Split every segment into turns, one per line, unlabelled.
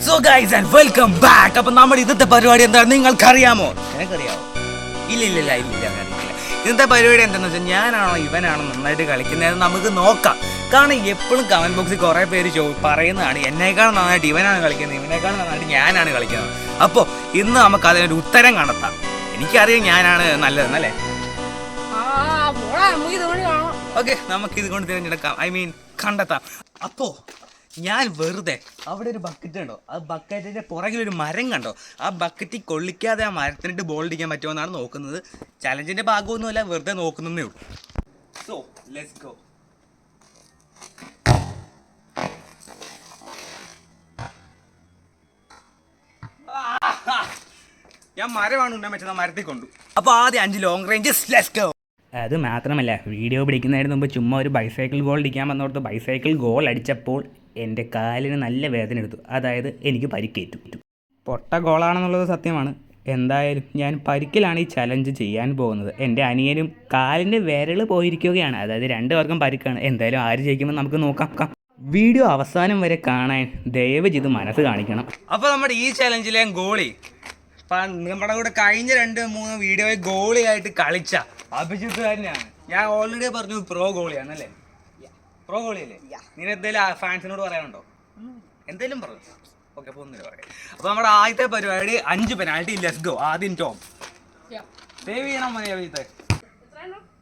So guys and welcome back. അപ്പം നമ്മുടെ ഇന്നത്തെ പരിപാടി എന്താണ് നിങ്ങൾക്കറിയാമോ? എനിക്കറിയാമോ? ഇല്ല അറിയില്ല. ഇന്നത്തെ പരിപാടി എന്താണെന്ന് വെച്ചാൽ ഞാനാണോ ഇവനാണോ നന്നായിട്ട് കളിക്കുന്നതെന്ന് നമുക്ക് നോക്കാം. കാരണം എപ്പോഴും കമൻറ്റ് ബോക്സിൽ കുറേ പേര് പറയുന്നതാണ് എന്നേക്കാളും നന്നായിട്ട് ഇവനാണ് കളിക്കുന്നത്, ഇവനേക്കാളും നന്നായിട്ട് ഞാനാണ് കളിക്കുന്നത്. അപ്പോൾ ഇന്ന് നമുക്ക് അതിനൊരു ഉത്തരം കണ്ടെത്താം. എനിക്കറിയാം ഞാനാണ് നല്ലതെന്നല്ലേ. ഓക്കെ, നമുക്കിത് കൊണ്ട് തിരഞ്ഞെടുക്കാം, കണ്ടെത്താം. അപ്പോൾ ഞാൻ വെറുതെ അവിടെ ഒരു ബക്കറ്റ് കണ്ടോ, ആ ബക്കറ്റിൻ്റെ പുറകിലൊരു മരം കണ്ടോ, ആ ബക്കറ്റിൽ കൊള്ളിക്കാതെ ആ മരത്തിനിട്ട് ബോൾ അടിക്കാൻ പറ്റുമോ എന്നാണ് നോക്കുന്നത്. ചലഞ്ചിൻ്റെ ഭാഗമൊന്നുമല്ല, വെറുതെ നോക്കുന്നതേ ഉള്ളൂ. So let's go. ഞാൻ മരമാണ് ഉണ്ണാൻ പറ്റുന്ന, മരത്തിൽ കൊണ്ടു. അപ്പോൾ ആദ്യം 5 ലോങ് റേഞ്ചസ്, ലെറ്റ്സ് ഗോ. അത് മാത്രമല്ല, വീഡിയോ പിടിക്കുന്നതിന് മുമ്പ് ചുമ്മാ ഒരു ബൈസൈക്കിൾ ഗോൾ അടിക്കാൻ വന്നോർത്ത് ബൈസൈക്കിൾ ഗോൾ അടിച്ചപ്പോൾ എൻ്റെ കാലിന് നല്ല വേദന എടുത്തു. അതായത് എനിക്ക് പരിക്കേറ്റു. പൊട്ട ഗോളാണെന്നുള്ളത് സത്യമാണ്. എന്തായാലും ഞാൻ പരിക്കിലാണ് ഈ ചലഞ്ച് ചെയ്യാൻ പോകുന്നത്. എൻ്റെ അനിയനും കാലിൻ്റെ വിരൽ പോയിരിക്കുകയാണ്. അതായത് 2 പേർക്കും പരിക്കാണ്. എന്തായാലും ആര് ജയിക്കുമ്പോൾ നമുക്ക് നോക്കാം. വീഡിയോ അവസാനം വരെ കാണാൻ ദയവ് ചെയ്ത് മനസ്സ് കാണിക്കണം. അപ്പോൾ നമ്മുടെ ഈ ചലഞ്ചിലെ ഗോളി നമ്മുടെ കൂടെ കഴിഞ്ഞ 2-3 വീഡിയോയിൽ ഗോളിയായിട്ട് കളിച്ച അഭിജിത്തുകാരനാണ്. ഞാൻ ഓൾറെഡി പറഞ്ഞു പ്രോ ഗോളിയാണല്ലേ. പ്രോ ഗോളിയല്ലേ? നീ എന്തെങ്കിലും ഫാൻസിനോട് പറയാനുണ്ടോ? എന്തെങ്കിലും പറഞ്ഞു. ഓക്കെ, അപ്പോൾ ഒന്നില്ല പറയാം. അപ്പോൾ നമ്മുടെ ആദ്യത്തെ പരിപാടി 5 പെനാൽറ്റി, ലെറ്റ്സ് ഗോ. ആദ്യം ടോം സേവ് ചെയ്യണം. മതി അഭിജിത്തെ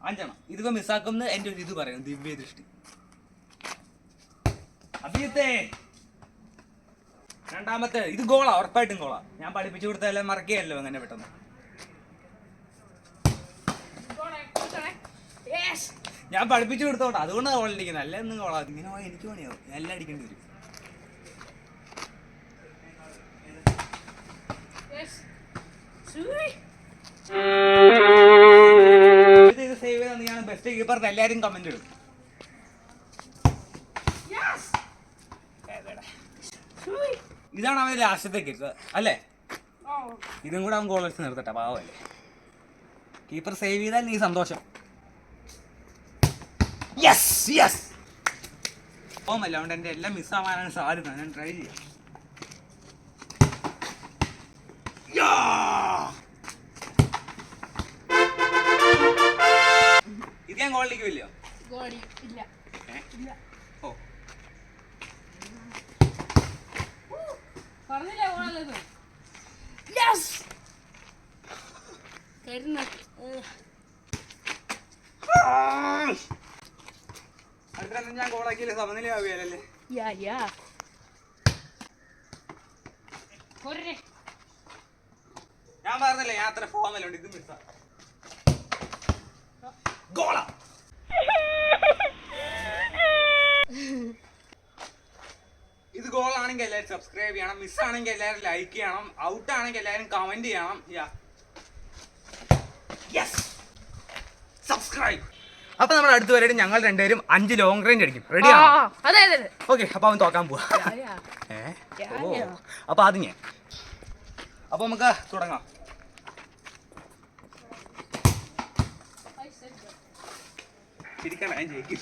5 എണ്ണം. ഇതിപ്പോൾ മിസ്സാക്കുമെന്ന് എൻ്റെ ഒരു ഇത് പറയുന്നു, ദിവ്യ ദൃഷ്ടി. അഭിജിത്തെ രണ്ടാമത്തെ ഇത് ഗോളാ, ഉറപ്പായിട്ടും ഗോളാ. ഞാൻ പഠിപ്പിച്ചു കൊടുത്തതെല്ലാം മറക്കുകയല്ലോ അങ്ങനെ പെട്ടെന്ന്. ഞാൻ പഠിപ്പിച്ചു കൊടുത്തോട്ടെ, അതുകൊണ്ടാണ് ഗോൾ അടിക്കുന്നത്. അല്ല ഒന്നും ഗോളാ. ഇങ്ങനെ പോയാൽ എനിക്ക് പണിയാവും, എല്ലാം അടിക്കേണ്ടി വരും. ഇത് സേവ് ചെയ്താൽ നീയാണ് ബെസ്റ്റ് കീപ്പർ, എല്ലാവരും കമന്റ് ഇടും. ഇതാണ് അവൻ ലാസ്റ്റത്തെ കിക്ക് അല്ലേ? ഇതും കൂടെ അവൻ ഗോൾ അടിച്ച് നിർത്തട്ടെ, പാവല്ലേ. കീപ്പർ സേവ് ചെയ്താൽ നീ സന്തോഷം. ഓമല്ല, അതുകൊണ്ട് എൻ്റെ എല്ലാം മിസ്സാവാനാണ് സാധ്യത. ഞാൻ ട്രൈ ചെയ്യാം. ഇത് ഞാൻ ഗോൾ അടിക്കുമല്ലോ. ഓ ഞാൻ ഗോളാക്കിയില്ലേ, സമനിലയാവുകയല്ലേ. ഞാൻ പറഞ്ഞല്ലേ ഞാൻ അത്ര ഫോമല്ലോണ്ട് ഇത് മിസ്സാ. ഗോളാ. ഇത് ഗോളാണെങ്കിൽ എല്ലാവരും സബ്സ്ക്രൈബ് ചെയ്യണം, മിസ്സാണെങ്കിൽ എല്ലാവരും ലൈക്ക് ചെയ്യണം, ഔട്ട് ആണെങ്കിൽ എല്ലാവരും കമന്റ് ചെയ്യണം. സബ്സ്ക്രൈബ്. അപ്പൊ നമ്മുടെ അടുത്ത് വരെ ഞങ്ങൾ 2 പേരും 5 ലോങ് റേഞ്ച് അടിക്കും. റെഡി ആണോ? ഓക്കെ, അപ്പൊ അവൻ തോക്കാൻ പോവാ. അപ്പൊ ആദ്യം ഞാൻ. അപ്പൊ നമുക്ക് തുടങ്ങാം. ശരിക്കാണ് ഞാൻ ജയിക്കും.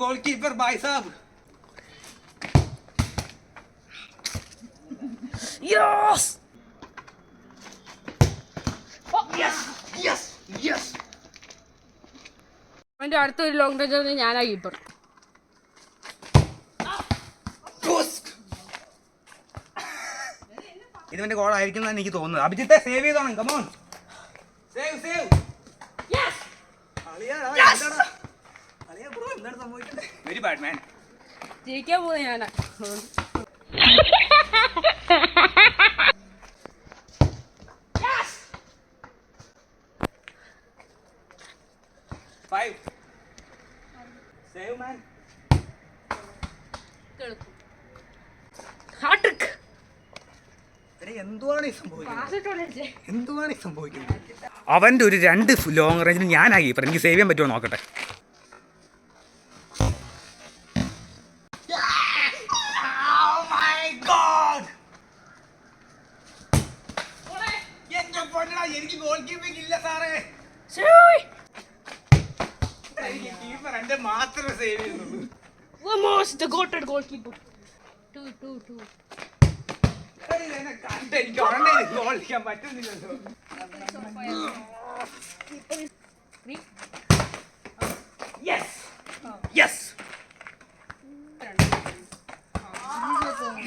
गोलकीपर भाई साहब, यस यस यस.
അവന്റെ അടുത്തൊരു ലോങ് റേഞ്ച് ഞാനാ കീപ്പർ.
ഇതിന്റെ ഗോൾ ആയിരിക്കും എനിക്ക് തോന്നുന്നത്. അഭിജിത്തെ സേവ് ചെയ്തോണം. Come on, save save. യെസ് എന്താണ് സംഭവിക്കുന്നത്? Very bad man.
ജയിക്കാൻ പോകുന്നത് ഞാനാ.
5 സേവ് മാൻ.
ഹാട്രിക്.
എന്തുവാണ് ഈ സംഭവിക്കുന്നത്? അവന്റെ ഒരു 2 ലോങ് റേഞ്ചിൽ ഞാനായി. ഇപ്പം എനിക്ക് സേവ് ചെയ്യാൻ പറ്റുമോ നോക്കട്ടെ. എനിക്ക് ഗോൾ കീപ്പിംഗ് ഇല്ല സാറേ. എന്റെ മാത്രമേ സേവ് ചെയ്യുന്നുള്ളൂ.
Ramos, the goated goalkeeper. 2.
എന്നെ കണ്ട് എനിക്ക് ഉടനെ ഗോൾ അടിക്കാൻ പറ്റുന്നില്ലല്ലോ.
3.
Yes. Yes.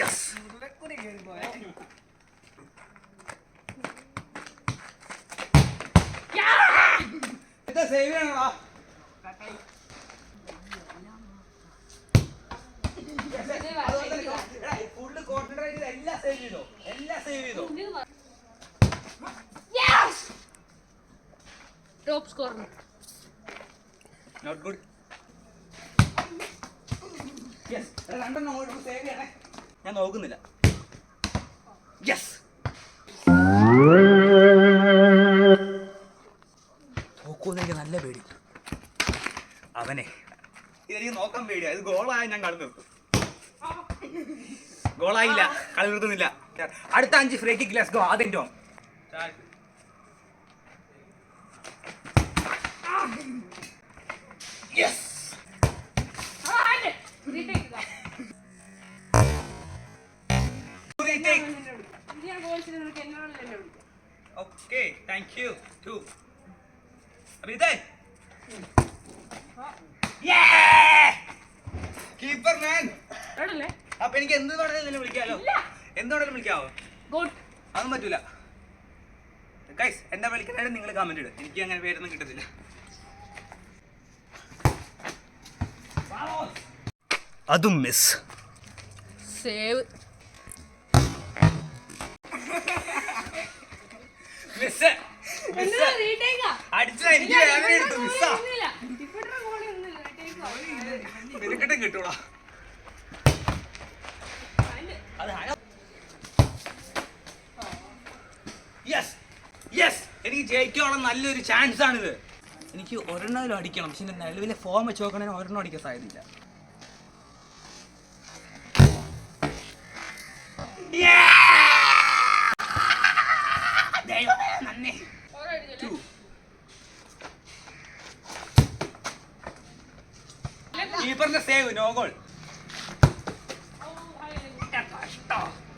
Yes. ഇതാ സേവ് ചെയ്യണോടാ. ഫുള്ള് കോൺസെൻട്രേറ്റ് ചെയ്ത് എല്ലാം സേവ് ചെയ്തോ. എല്ലാം സേവ് ചെയ്തോ.
Yes! Top scorer.
Not good. Yes. രണ്ടെണ്ണം സേവ് ചെയ്യണേ. ഞാൻ നോക്കുന്നില്ല. യെസ്. തോക്കൂന്ന് എനിക്ക് നല്ല പേടി. അവനെ ഇതെനിക്ക് നോക്കാൻ പേടിയാ. ഇത് ഗോളായ ഞാൻ കളി നിർത്തും. ഗോളായില്ല, കളി നിർത്തുന്നില്ല. അടുത്ത 5 ഫ്രീ കിക്ക്. Let's go. ആദ്യം Tom. Yes.
Retake.
Retake.
Indian goals in the Canada.
Okay, thank you. 2. അപ്പൊ ഇതേ കീപ്പർ മാൻ.
Ready?
അപ്പൊ എനിക്ക് എന്ത് വേണമെങ്കിലും വിളിക്കാലോ. എന്ത് വേണമെങ്കിലും വിളിക്കാവോ?
Goat.
അതൊന്നും പറ്റൂല. ഗൈസ് എന്താ വിളിക്കണേ നിങ്ങൾ കമന്റ് ഇടും. എനിക്ക് അങ്ങനെ പേരൊന്നും കിട്ടത്തില്ല. അതും മിസ്.
Save.
മിസ്.
എന്നാ retake ആ?
അടിച്ചാ എനിക്ക് വേദന എടുത്തു. മിസ്സാ.
Defender goal ഒന്നുമില്ല. Retake ആ.
നിനക്കിട്ടും കിട്ടൂടാ. അത് യെസ്. യെസ്. എനിക്ക് ജയിക്കാനുള്ള നല്ലൊരു ചാൻസ് ആണിത്. എനിക്ക് ഒരെണ്ണം അടിക്കണം. പക്ഷെ നിലവിലെ ഫോം വെച്ച് നോക്കണേ ഒരെണ്ണം അടിക്കാൻ സാധ്യതയില്ല. നന്ദി. 2. കീപ്പറിന്റെ സേവ്. No goal.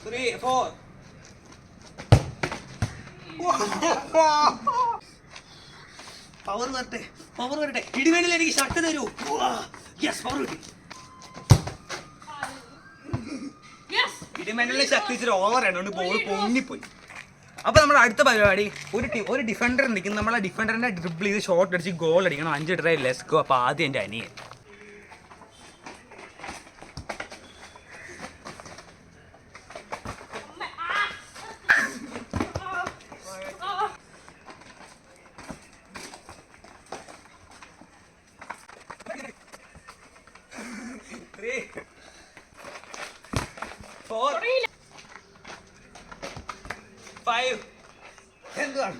3, 4. പവർ വരട്ടെ. പവർ വരട്ടെ. ഇടിവേണിൽ എനിക്ക് ഷർട്ട് തരൂ. യെസ്. പവർ കിട്ടി.
Yes.
ഇടിമേനിലെ ശക്തി ഇച്ചിരി ഓവർ ആയതുകൊണ്ട് ബോൾ പൊങ്ങിപ്പോയി. അപ്പൊ നമ്മുടെ അടുത്ത പരിപാടി ഒരു ഡിഫൻഡർ നിൽക്കും. നമ്മളെ ഡിഫൻഡറിനെ ഡ്രിബിൾ ചെയ്ത് ഷോട്ട് അടിച്ച് ഗോൾ അടിക്കണം. 5 ട്രൈ. Let's go. അപ്പൊ ആദ്യം എൻ്റെ അനിയൻ. എന്താണ്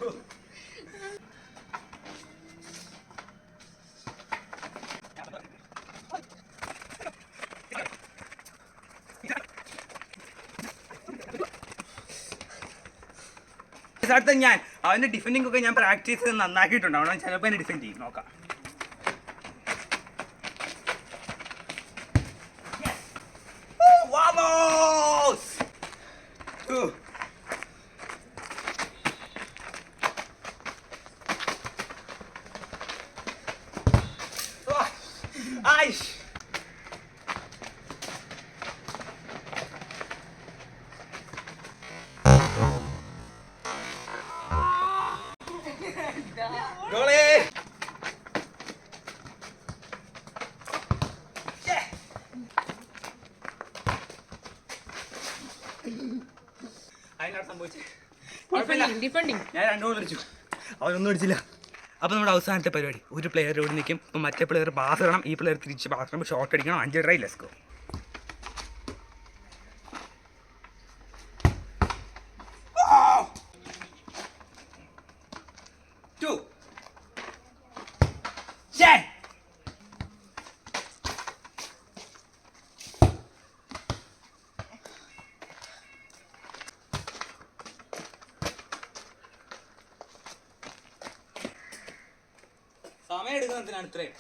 അടുത്ത ഞാൻ അവന്റെ ഡിഫെൻഡിങ് ഒക്കെ ഞാൻ പ്രാക്ടീസ് ചെയ്ത് നന്നാക്കിയിട്ടുണ്ട്. അവിടെ ചിലപ്പോൾ എന്നെ ഡിഫെൻഡ് ചെയ്യും. നോക്കാം. Vamos! 2. Aish! Goalie! അതിനാണ് സംഭവിച്ചത്.
Defending.
ഞാൻ 2 ഗോൾ അടിച്ചു. അവനൊന്നും അടിച്ചില്ല. അപ്പോൾ നമ്മുടെ അവസാനത്തെ പരിപാടി ഒരു പ്ലെയർ ഇവിടെ നിൽക്കും. മറ്റേ പ്ലെയർ പാസ് ഇടണം. ഈ പ്ലെയർ തിരിച്ച് പാസ് ഇടുമ്പോൾ ഷോട്ട് അടിക്കണം. 5 ട്രൈ. Let's go. സമയം എടുക്കുന്നതിനാണ് ഇത്രയും.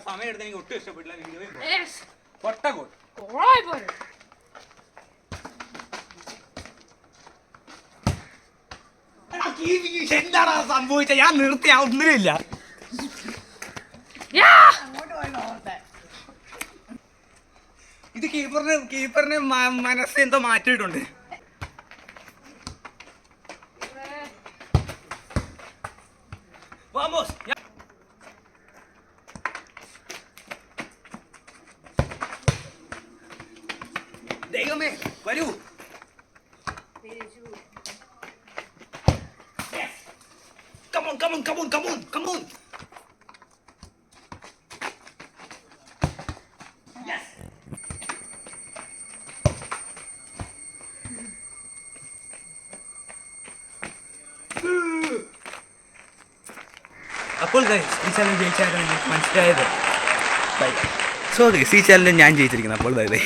സമയം എടുത്ത് എനിക്ക് ഒട്ടും ഇഷ്ടപ്പെട്ടില്ല വീഡിയോ.
Yes.
പൊട്ട ഗോൾ.
Right boy.
എന്താടാ സംഭവിച്ച? ഞാൻ നിർത്തി, ഞാൻ ഒന്നുമില്ല.
Yeah.
ഇത് കീപ്പറിന് മനസ്സ് എന്തോ മാറ്റിയിട്ടുണ്ട്. വാമോസ്. ദൈവമേ വരൂ. Come on, come on, come on, come on, come on. Yes. അപ്പോൾ ഗൈസ് ഈ ചാനൽ ജയിച്ചായിരുന്നു മനസ്സിലായത്. സോ ഗൈസ് ഈ ചാനലിൽ ഞാൻ ജയിച്ചിരിക്കുന്നത്. അപ്പോൾ ബൈ ബൈ.